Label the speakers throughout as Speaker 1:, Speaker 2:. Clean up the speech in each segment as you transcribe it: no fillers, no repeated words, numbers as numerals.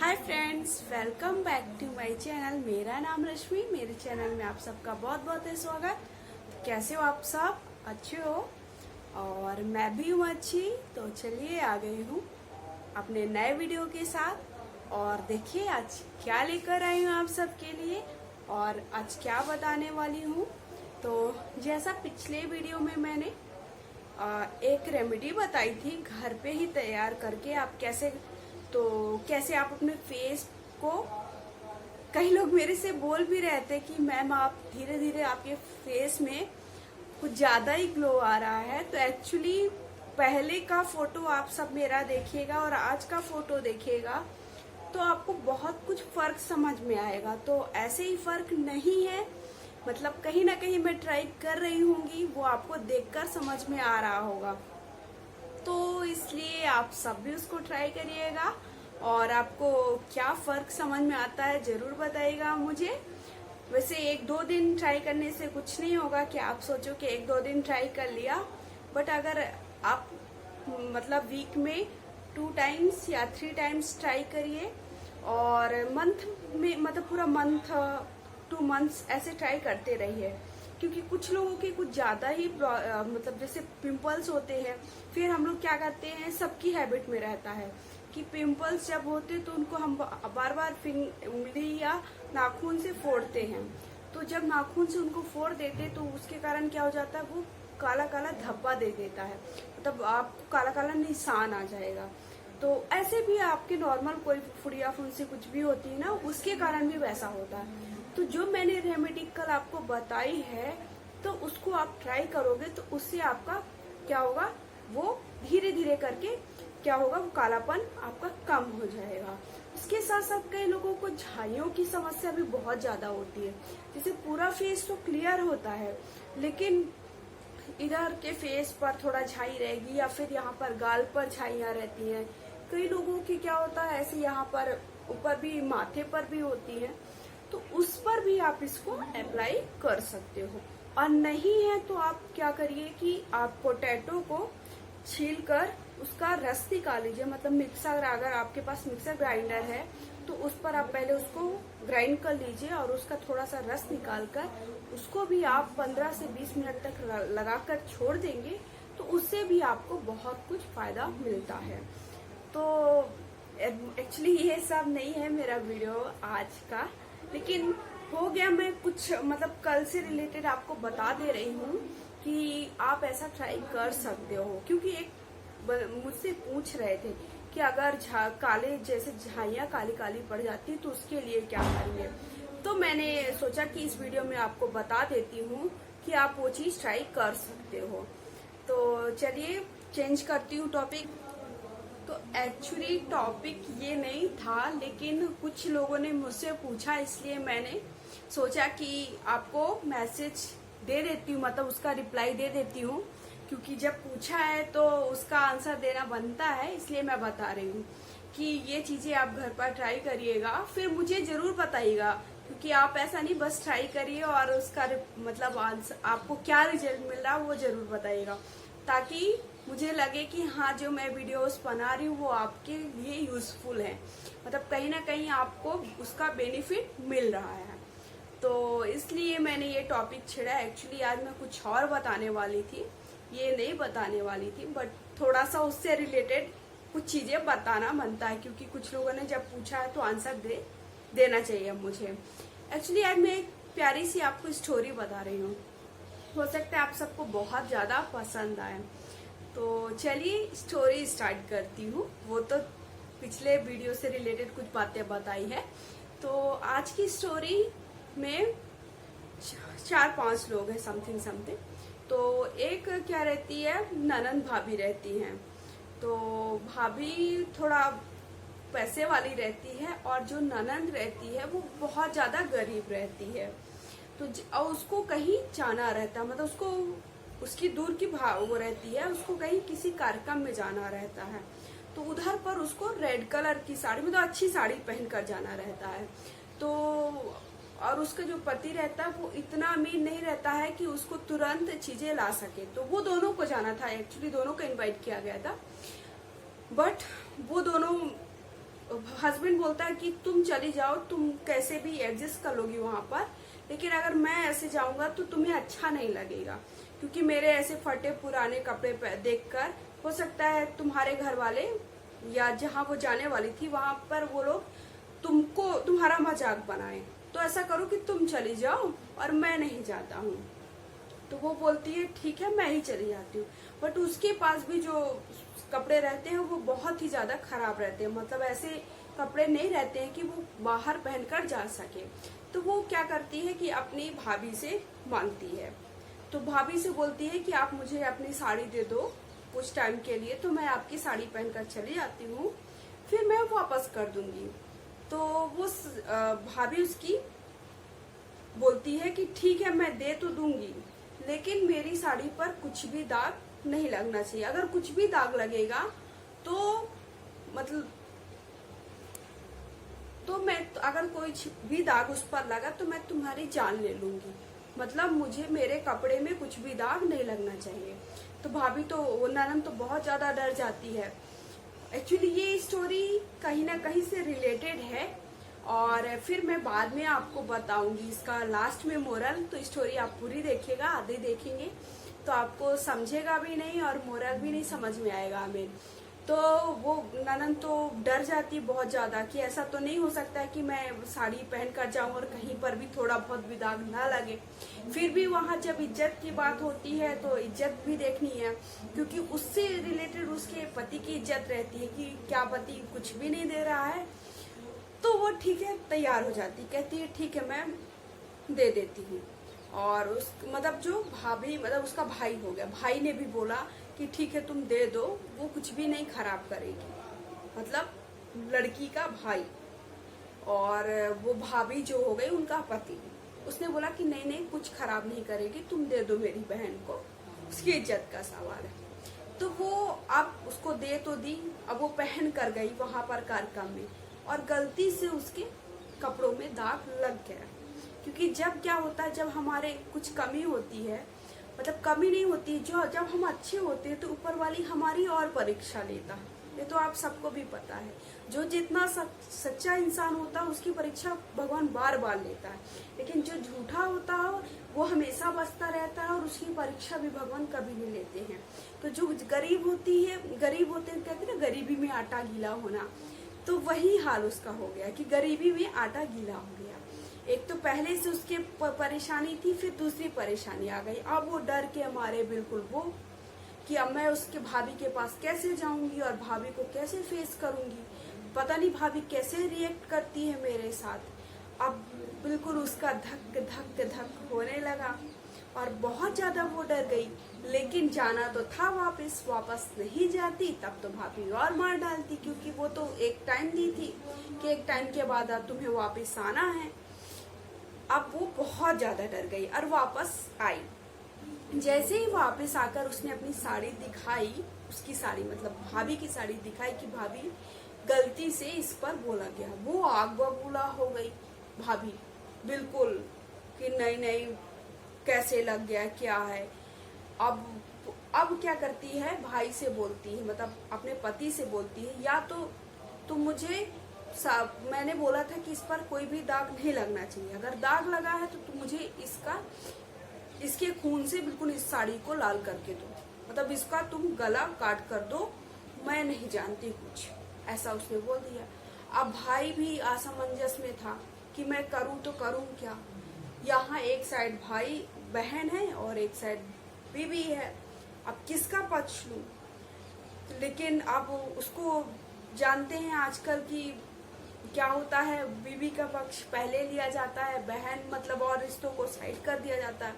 Speaker 1: Hi friends, welcome back to my channel. मेरा नाम रश्मि। मेरे चैनल में आप सबका बहुत बहुत है स्वागत। तो कैसे हो आप सब? अच्छे हो? और मैं भी हूँ अच्छी। तो चलिए आ गई हूँ अपने नए वीडियो के साथ। और देखिए आज क्या लेकर आई हूँ आप सबके लिए और आज क्या बताने वाली हूँ। तो जैसा पिछले वीडियो में मैंने एक रेमेडी बताई थी घर पे ही तैयार करके आप कैसे आप अपने फेस को, कई लोग मेरे से बोल भी रहे थे कि मैम आप धीरे धीरे आपके फेस में कुछ ज्यादा ही ग्लो आ रहा है। तो एक्चुअली पहले का फोटो आप सब मेरा देखिएगा और आज का फोटो देखिएगा तो आपको बहुत कुछ फर्क समझ में आएगा। तो ऐसे ही फर्क नहीं है, मतलब कहीं ना कहीं मैं ट्राई कर रही होंगी, वो आपको देखकर समझ में आ रहा होगा। तो इसलिए आप सब भी उसको ट्राई करिएगा और आपको क्या फर्क समझ में आता है जरूर बताइएगा मुझे। वैसे एक दो दिन ट्राई करने से कुछ नहीं होगा कि आप सोचो कि एक दो दिन ट्राई कर लिया, बट अगर आप मतलब वीक में 2 टाइम्स या 3 टाइम्स ट्राई करिए और मंथ में मतलब पूरा मंथ 2 मंथ्स ऐसे ट्राई करते रहिए। क्योंकि कुछ लोगों के कुछ ज्यादा ही मतलब जैसे पिंपल्स होते हैं, फिर हम लोग क्या करते हैं, सबकी हैबिट में रहता है कि पिंपल्स जब होते तो उनको हम बार बार उंगली या नाखून से फोड़ते हैं। तो जब नाखून से उनको फोड़ देते तो उसके कारण क्या हो जाता है, वो काला काला धब्बा दे देता है, मतलब आपको काला काला निशान आ जाएगा। तो ऐसे भी आपके नॉर्मल कोई फुड़िया फुंसी कुछ भी होती है ना, उसके कारण भी वैसा होता है। तो जो मैंने रेमेडी कल आपको बताई है तो उसको आप ट्राई करोगे तो उससे आपका क्या होगा, वो धीरे धीरे करके क्या होगा, वो कालापन आपका कम हो जाएगा। इसके साथ साथ कई लोगों को झाइयों की समस्या भी बहुत ज्यादा होती है। जैसे पूरा फेस तो क्लियर होता है लेकिन इधर के फेस पर थोड़ा झाई रहेगी या फिर यहाँ पर गाल पर झाइयां रहती हैं। कई लोगों की क्या होता है ऐसे यहाँ पर ऊपर भी, माथे पर भी होती है। तो उस पर भी आप इसको अप्लाई कर सकते हो। और नहीं है तो आप क्या करिए कि आप पोटैटो को छील कर उसका रस निकाल लीजिए। मतलब मिक्सर, अगर आपके पास मिक्सर ग्राइंडर है तो उस पर आप पहले उसको ग्राइंड कर लीजिए और उसका थोड़ा सा रस निकाल कर उसको भी आप 15 से 20 मिनट तक लगाकर छोड़ देंगे तो उससे भी आपको बहुत कुछ फायदा मिलता है। तो एक्चुअली ये सब नहीं है मेरा वीडियो आज का, लेकिन हो गया मैं कुछ मतलब कल से रिलेटेड आपको बता दे रही हूँ कि आप ऐसा ट्राई कर सकते हो। क्योंकि एक मुझसे पूछ रहे थे कि अगर काले जैसे झाइयाँ काली काली पड़ जाती तो उसके लिए क्या करेंगे। तो मैंने सोचा कि इस वीडियो में आपको बता देती हूँ कि आप वो चीज ट्राई कर सकते हो। तो चलिए चेंज करती हूँ टॉपिक। तो एक्चुअली टॉपिक ये नहीं था, लेकिन कुछ लोगों ने मुझसे पूछा इसलिए मैंने सोचा कि आपको मैसेज दे देती हूँ, मतलब उसका रिप्लाई दे देती हूँ। क्योंकि जब पूछा है तो उसका आंसर देना बनता है, इसलिए मैं बता रही हूँ कि ये चीजें आप घर पर ट्राई करिएगा, फिर मुझे जरूर बताइएगा। क्योंकि आप ऐसा नहीं बस ट्राई करिए और उसका मतलब आंसर आपको क्या रिजल्ट मिल रहा है वो जरूर बताइएगा, ताकि मुझे लगे कि हाँ जो मैं वीडियोस बना रही हूँ वो आपके लिए यूजफुल है, मतलब कहीं ना कहीं आपको उसका बेनिफिट मिल रहा है। तो इसलिए मैंने ये टॉपिक छेड़ा। एक्चुअली आज मैं कुछ और बताने वाली थी, ये नहीं बताने वाली थी, बट थोड़ा सा उससे रिलेटेड कुछ चीजें बताना बनता है क्योंकि कुछ लोगों ने जब पूछा है तो आंसर देना चाहिए मुझे। एक्चुअली आज मैं एक प्यारी सी आपको स्टोरी बता रही हूँ, हो सकता है आप सबको बहुत ज्यादा पसंद आए। तो चलिए स्टोरी स्टार्ट करती हूँ। वो तो पिछले वीडियो से रिलेटेड कुछ बातें बताई है। तो आज की स्टोरी में 4-5 लोग हैं, समथिंग। तो एक क्या रहती है, ननंद भाभी रहती हैं। तो भाभी थोड़ा पैसे वाली रहती है और जो ननंद रहती है वो बहुत ज्यादा गरीब रहती है। तो और उसको कहीं जाना रहता है, मतलब उसको उसकी दूर की वो रहती है, उसको कहीं किसी कार्यक्रम में जाना रहता है। तो उधर पर उसको रेड कलर की साड़ी, मतलब अच्छी साड़ी पहनकर जाना रहता है। तो और उसका जो पति रहता है वो इतना अमीर नहीं रहता है कि उसको तुरंत चीजें ला सके। तो वो दोनों को जाना था, एक्चुअली दोनों को इनवाइट किया गया था, बट वो दोनों हस्बैंड बोलता है कि तुम चली जाओ, तुम कैसे भी एडजस्ट कर लोगी वहां पर, लेकिन अगर मैं ऐसे जाऊंगा तो तुम्हें अच्छा नहीं लगेगा, क्योंकि मेरे ऐसे फटे पुराने कपड़े देखकर हो सकता है तुम्हारे घर वाले या जहाँ वो जाने वाली थी वहां पर वो लोग तुमको तुम्हारा मजाक बनाए। तो ऐसा करो कि तुम चली जाओ और मैं नहीं जाता हूँ। तो वो बोलती है ठीक है मैं ही चली जाती हूँ, बट उसके पास भी जो कपड़े रहते हैं वो बहुत ही ज्यादा खराब रहते हैं, मतलब ऐसे कपड़े नहीं रहते हैं कि वो बाहर पहनकर जा सके। तो वो क्या करती है कि अपनी भाभी से मांगती है, तो भाभी से बोलती है कि आप मुझे अपनी साड़ी दे दो कुछ टाइम के लिए, तो मैं आपकी साड़ी पहनकर चली जाती हूँ, फिर मैं वापस कर दूंगी। तो वो भाभी उसकी बोलती है कि ठीक है मैं दे तो दूंगी, लेकिन मेरी साड़ी पर कुछ भी दाग नहीं लगना चाहिए। अगर कुछ भी दाग लगेगा तो मतलब तो मैं अगर कोई भी दाग उस पर लगा तो मैं तुम्हारी जान ले लूंगी, मतलब मुझे मेरे कपड़े में कुछ भी दाग नहीं लगना चाहिए। तो भाभी तो वो ननद तो बहुत ज्यादा डर जाती है। एक्चुअली ये स्टोरी कहीं ना कहीं से रिलेटेड है, और फिर मैं बाद में आपको बताऊंगी इसका लास्ट में मोरल। तो स्टोरी आप पूरी देखिएगा, आधे देखेंगे तो आपको समझेगा भी नहीं और मोरल भी नहीं समझ में आएगा हमें। तो वो ननद तो डर जाती है बहुत ज्यादा कि ऐसा तो नहीं हो सकता है कि मैं साड़ी पहन कर जाऊं और कहीं पर भी थोड़ा बहुत भी दाग ना लगे। फिर भी वहां जब इज्जत की बात होती है तो इज्जत भी देखनी है, क्योंकि उससे रिलेटेड उसके पति की इज्जत रहती है कि क्या पति कुछ भी नहीं दे रहा है। तो वो ठीक है तैयार हो जाती, कहती है ठीक है मैं दे देती हूँ। और उस मतलब जो भाभी मतलब उसका भाई हो गया, भाई ने भी बोला कि ठीक है तुम दे दो, वो कुछ भी नहीं खराब करेगी, मतलब लड़की का भाई। और वो भाभी जो हो गई उनका पति, उसने बोला कि नहीं नहीं कुछ खराब नहीं करेगी, तुम दे दो मेरी बहन को, उसकी इज्जत का सवाल है। तो वो अब उसको दे तो दी, अब वो पहन कर गई वहां पर कार्यक्रम में, और गलती से उसके कपड़ों में दाग लग गया। क्योंकि जब क्या होता है, जब हमारे कुछ कमी होती है, मतलब कमी नहीं होती, जो जब हम अच्छे होते हैं तो ऊपर वाली हमारी और परीक्षा लेता है। ये तो आप सबको भी पता है, जो जितना सच्चा इंसान होता है उसकी परीक्षा भगवान बार बार लेता है, लेकिन जो झूठा होता है वो हमेशा बचता रहता है और उसकी परीक्षा भी भगवान कभी नहीं लेते हैं। तो जो गरीब होती है, गरीब होते हैं कहते हैं ना गरीबी में आटा गीला होना, तो वही हाल उसका हो गया कि गरीबी में आटा गीला हो गया। एक तो पहले से उसके परेशानी थी, फिर दूसरी परेशानी आ गई। अब वो डर के मारे बिल्कुल वो कि अब मैं उसके भाभी के पास कैसे जाऊंगी और भाभी को कैसे फेस करूंगी, पता नहीं भाभी कैसे रिएक्ट करती है मेरे साथ। अब बिल्कुल उसका धक धक धक होने लगा और बहुत ज्यादा वो डर गई। लेकिन जाना तो था वापस नहीं जाती तब तो भाभी और मार डालती, क्योंकि वो तो एक टाइम दी थी कि एक टाइम के बाद अब तुम्हें वापस आना है। अब वो बहुत ज्यादा डर गई और वापस आई। जैसे ही वापस आकर उसने अपनी साड़ी दिखाई, उसकी साड़ी मतलब भाभी की साड़ी दिखाई कि भाभी गलती से इस पर बोला गया, वो आग बबूला हो गई भाभी बिल्कुल कि नहीं नहीं कैसे लग गया क्या है। अब क्या करती है, भाई से बोलती है, मतलब अपने पति से बोलती है, या तो तुम मुझे मैंने बोला था कि इस पर कोई भी दाग नहीं लगना चाहिए, अगर दाग लगा है तो तुम मुझे इसके खून से बिल्कुल इस साड़ी को लाल करके दो, मतलब इसका तुम गला काट कर दो, मैं नहीं जानती कुछ, ऐसा उसने बोल दिया। अब भाई भी असमंजस में था कि मैं करूं तो करूं क्या। यहाँ एक साइड भाई बहन है और एक साइड बीवी है, अब किसका पक्ष लूं। लेकिन अब उसको जानते हैं आजकल की क्या होता है, बीवी का पक्ष पहले लिया जाता है, बहन मतलब और रिश्तों को साइड कर दिया जाता है।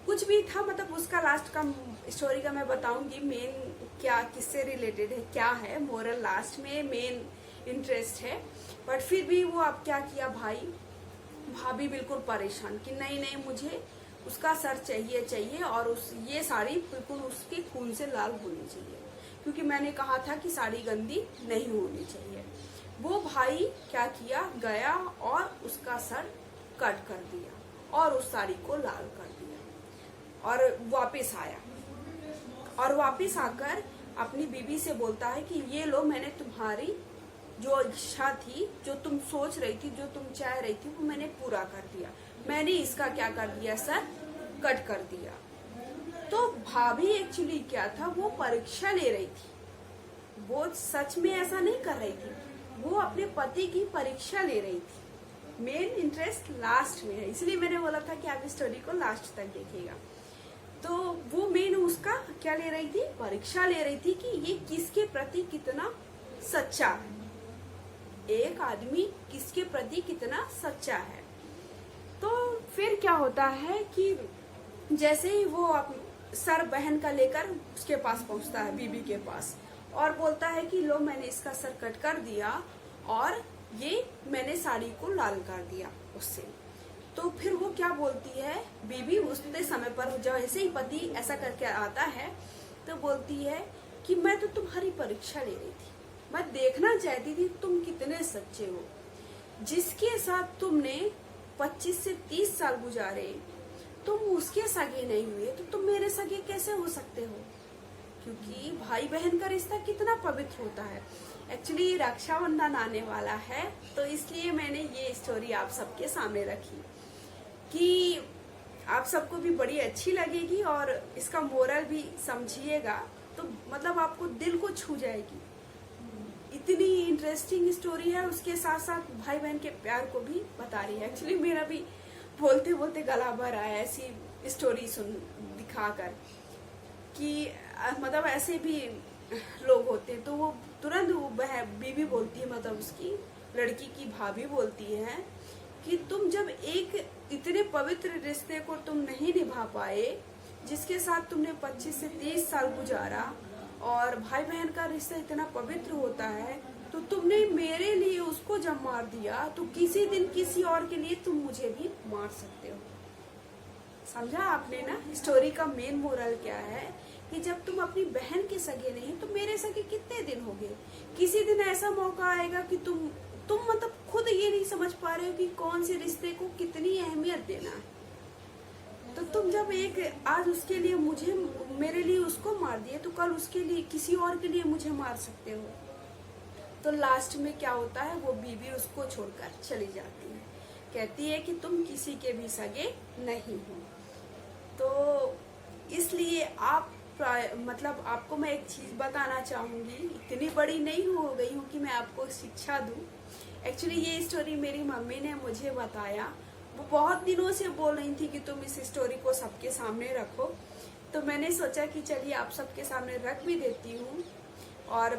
Speaker 1: कुछ भी था, मतलब उसका लास्ट का स्टोरी का मैं बताऊंगी मेन क्या किससे रिलेटेड है, क्या है मोरल, लास्ट में मेन इंटरेस्ट है। बट फिर भी वो अब क्या किया, भाभी बिल्कुल परेशान कि नहीं नहीं मुझे उसका सर चाहिए और ये साड़ी बिल्कुल उसके खून से लाल होनी चाहिए, क्योंकि मैंने कहा था कि साड़ी गंदी नहीं होनी चाहिए। वो भाई क्या किया, गया और उसका सर कट कर दिया और उस साड़ी को लाल कर दिया और वापस आया, और वापस आकर अपनी बीवी से बोलता है कि ये लो मैंने तुम्हारी जो इच्छा थी, जो तुम सोच रही थी, जो तुम चाह रही थी, वो मैंने पूरा कर दिया। मैंने इसका क्या कर दिया सर, कट कर दिया। तो भाभी एक्चुअली क्या था, वो परीक्षा ले रही थी। वो सच में ऐसा नहीं कर रही थी, वो अपने पति की परीक्षा ले रही थी। मेन इंटरेस्ट लास्ट में है, इसलिए मैंने बोला था कि आप स्टोरी को लास्ट तक देखिएगा। तो वो मेन उसका क्या ले रही थी, परीक्षा ले रही थी कि ये किसके प्रति कितना सच्चा है, एक आदमी किसके प्रति कितना सच्चा है। तो फिर क्या होता है कि जैसे ही वो सर बहन का लेकर उसके पास पहुंचता है, बीबी के पास, और बोलता है कि लो मैंने इसका सर कट कर दिया और ये मैंने साड़ी को लाल कर दिया उससे। तो फिर वो क्या बोलती है बीबी, उतने समय पर जब ऐसे ही पति ऐसा करके आता है तो बोलती है कि मैं तो तुम्हारी परीक्षा ले रही थी, मैं देखना चाहती थी तुम कितने सच्चे हो। जिसके साथ तुमने 25 से 30 साल गुजारे, तुम उसके सगे नहीं हुए तो तुम मेरे सगे कैसे हो सकते हो? क्योंकि भाई बहन का रिश्ता कितना पवित्र होता है। एक्चुअली रक्षाबंधन आने वाला है, तो इसलिए मैंने ये स्टोरी आप सबके सामने रखी कि आप सबको भी बड़ी अच्छी लगेगी और इसका मोरल भी समझिएगा, तो मतलब आपको दिल को छू जाएगी। इतनी इंटरेस्टिंग स्टोरी है, उसके साथ साथ भाई बहन के प्यार को भी बता रही है। एक्चुअली मेरा भी बोलते बोलते गला भर आया ऐसी स्टोरी सुन दिखाकर कि मतलब ऐसे भी लोग होते हैं। तो वो तुरंत वो बीवी बोलती है, मतलब उसकी लड़की की भाभी बोलती है कि तुम जब एक इतने पवित्र रिश्ते को तुम नहीं निभा पाए, जिसके साथ तुमने 25 से 30 साल गुजारा, और भाई बहन का रिश्ता इतना पवित्र होता है, तो तुमने मेरे लिए उसको जब मार दिया तो किसी दिन किसी और के लिए तुम मुझे भी मार सकते हो। समझा आपने ना? स्टोरी का मेन मोरल क्या है कि जब तुम अपनी बहन के सगे नहीं तो मेरे सगे कितने दिन हो गए। किसी दिन ऐसा मौका आएगा कि तुम मतलब खुद ये नहीं समझ पा रहे हो कि कौन से रिश्ते को कितनी अहमियत देना है। तो तुम जब एक आज उसके लिए मेरे लिए उसको मार दिए, तो कल उसके लिए किसी और के लिए मुझे मार सकते हो। तो लास्ट में क्या होता है, वो बीवी उसको छोड़कर चली जाती है, कहती है कि तुम किसी के भी सगे नहीं हो। तो इसलिए मतलब आपको मैं एक चीज बताना चाहूंगी, इतनी बड़ी नहीं हो गई हूँ कि मैं आपको शिक्षा दूं। एक्चुअली ये स्टोरी मेरी मम्मी ने मुझे बताया, वो बहुत दिनों से बोल रही थी कि तुम इस स्टोरी को सबके सामने रखो, तो मैंने सोचा कि चलिए आप सबके सामने रख भी देती हूँ और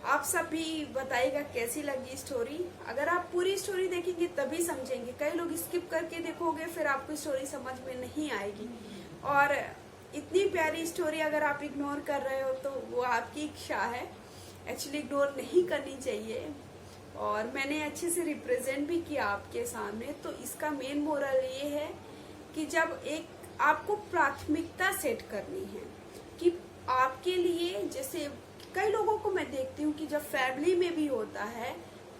Speaker 1: आप सब भी बताइएगा कैसी लगी स्टोरी। अगर आप पूरी स्टोरी देखेंगे तभी समझेंगे, कई लोग स्किप करके देखोगे फिर आपको स्टोरी समझ में नहीं आएगी। और इतनी प्यारी स्टोरी अगर आप इग्नोर कर रहे हो तो वो आपकी इच्छा है, एक्चुअली इग्नोर नहीं करनी चाहिए। और मैंने अच्छे से रिप्रेजेंट भी किया आपके सामने। तो इसका मेन मोरल ये है कि जब एक आपको प्राथमिकता सेट करनी है कि आपके लिए, जैसे कई लोगों को मैं देखती हूँ कि जब फैमिली में भी होता है,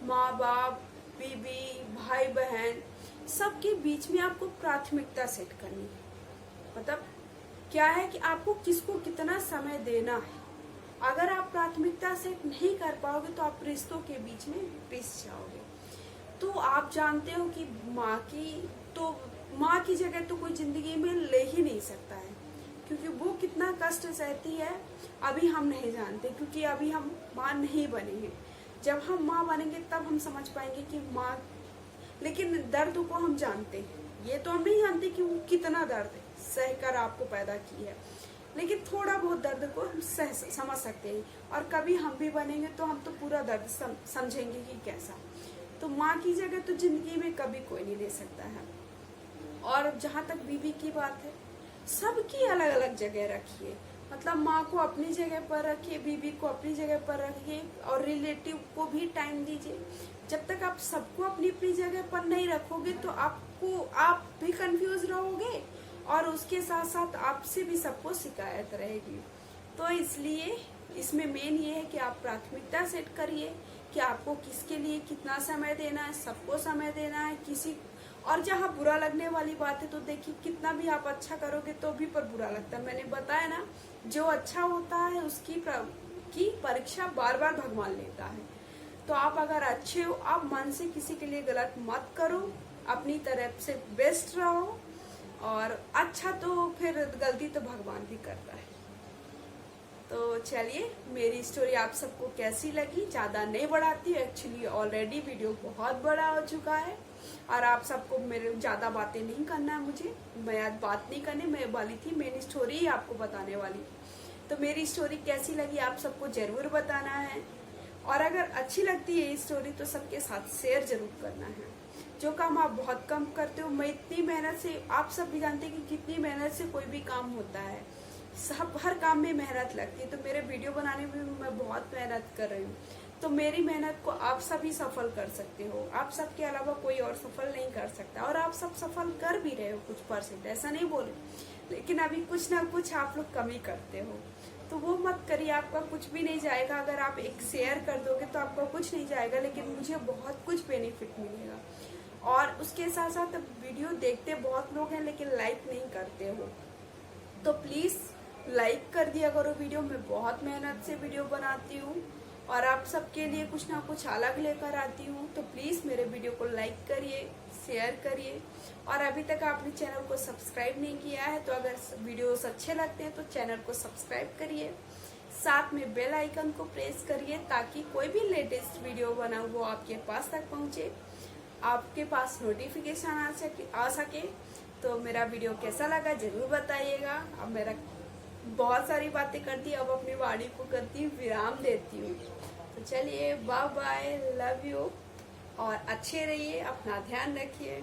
Speaker 1: माँ बाप, बीवी, भाई बहन, सबके बीच में आपको प्राथमिकता सेट करनी है। मतलब क्या है कि आपको किसको कितना समय देना है। अगर आप प्राथमिकता सेट नहीं कर पाओगे तो आप रिश्तों के बीच में पिस जाओगे। तो आप जानते हो कि माँ की जगह तो कोई जिंदगी में ले ही नहीं सकता है, क्योंकि वो कितना कष्ट सहती है अभी हम नहीं जानते, क्योंकि अभी हम माँ नहीं बने हैं। जब हम माँ बनेंगे तब हम समझ पाएंगे कि माँ, लेकिन दर्द को हम जानते हैं, ये तो हम नहीं जानते कि वो कितना दर्द सहकर आपको पैदा की है, लेकिन थोड़ा बहुत दर्द को हम समझ सकते हैं। और कभी हम भी बनेंगे तो हम तो पूरा दर्द समझेंगे कि कैसा। तो माँ की जगह तो जिंदगी में कभी कोई नहीं ले सकता है। और जहाँ तक बीवी की बात है, सबकी अलग अलग जगह रखिए। मतलब माँ को अपनी जगह पर रखिए, बीवी को अपनी जगह पर रखिए, और रिलेटिव को भी टाइम दीजिए। जब तक आप सबको अपनी अपनी जगह पर नहीं रखोगे तो आप भी कंफ्यूज रहोगे और उसके साथ साथ आपसे भी सबको शिकायत रहेगी। तो इसलिए इसमें मेन ये है कि आप प्राथमिकता सेट करिए कि आपको किसके लिए कितना समय देना है। सबको समय देना है, किसी और जहाँ बुरा लगने वाली बात है तो देखिए कितना भी आप अच्छा करोगे तो भी पर बुरा लगता है। मैंने बताया ना, जो अच्छा होता है उसकी परीक्षा बार बार भगवान लेता है। तो आप अगर अच्छे हो, आप मन से किसी के लिए गलत मत करो, अपनी तरफ से बेस्ट रहो। और अच्छा तो फिर गलती तो भगवान भी करता है। तो चलिए, मेरी स्टोरी आप सबको कैसी लगी, ज़्यादा नहीं बढ़ाती, एक्चुअली ऑलरेडी वीडियो बहुत बड़ा हो चुका है और आप सबको मेरे ज़्यादा बातें नहीं करना है। मैं आज बात नहीं करने मैं वाली थी, मेरी स्टोरी ही आपको बताने वाली थी। तो मेरी स्टोरी कैसी लगी आप सबको ज़रूर बताना है, और अगर अच्छी लगती है ये स्टोरी तो सबके साथ शेयर जरूर करना है। जो काम आप बहुत कम करते हो, मैं इतनी मेहनत से, आप सब भी जानते हैं कि कितनी मेहनत से कोई भी काम होता है, सब हर काम में मेहनत लगती है। तो मेरे वीडियो बनाने में भी मैं बहुत मेहनत कर रही हूँ, तो मेरी मेहनत को आप सब ही सफल कर सकते हो। आप सब के अलावा कोई और सफल नहीं कर सकता, और आप सब सफल कर भी रहे हो कुछ परसेंट, ऐसा नहीं बोले, लेकिन अभी कुछ ना कुछ आप लोग कमी करते हो, तो वो मत करिए, आपका कुछ भी नहीं जाएगा। अगर आप एक शेयर कर दोगे तो आपका कुछ नहीं जाएगा, लेकिन मुझे बहुत कुछ बेनिफिट मिलेगा। और उसके साथ साथ वीडियो देखते बहुत लोग हैं लेकिन लाइक नहीं करते हो, तो प्लीज़ लाइक कर दिया करो वीडियो। मैं बहुत मेहनत से वीडियो बनाती हूँ और आप सबके लिए कुछ ना कुछ अलग लेकर आती हूँ, तो प्लीज़ मेरे वीडियो को लाइक करिए, शेयर करिए। और अभी तक आपने चैनल को सब्सक्राइब नहीं किया है तो अगर वीडियोस अच्छे लगते हैं तो चैनल को सब्सक्राइब करिए, साथ में बेल आइकन को प्रेस करिए ताकि कोई भी लेटेस्ट वीडियो बनाऊँ वो आपके पास तक पहुँचे, आपके पास नोटिफिकेशन आ सके। तो मेरा वीडियो कैसा लगा ज़रूर बताइएगा। अब मेरा बहुत सारी बातें करती, अब अपनी वाणी को करती हूँ, विराम देती हूँ। तो चलिए, बाय बाय, लव यू, और अच्छे रहिए, अपना ध्यान रखिए।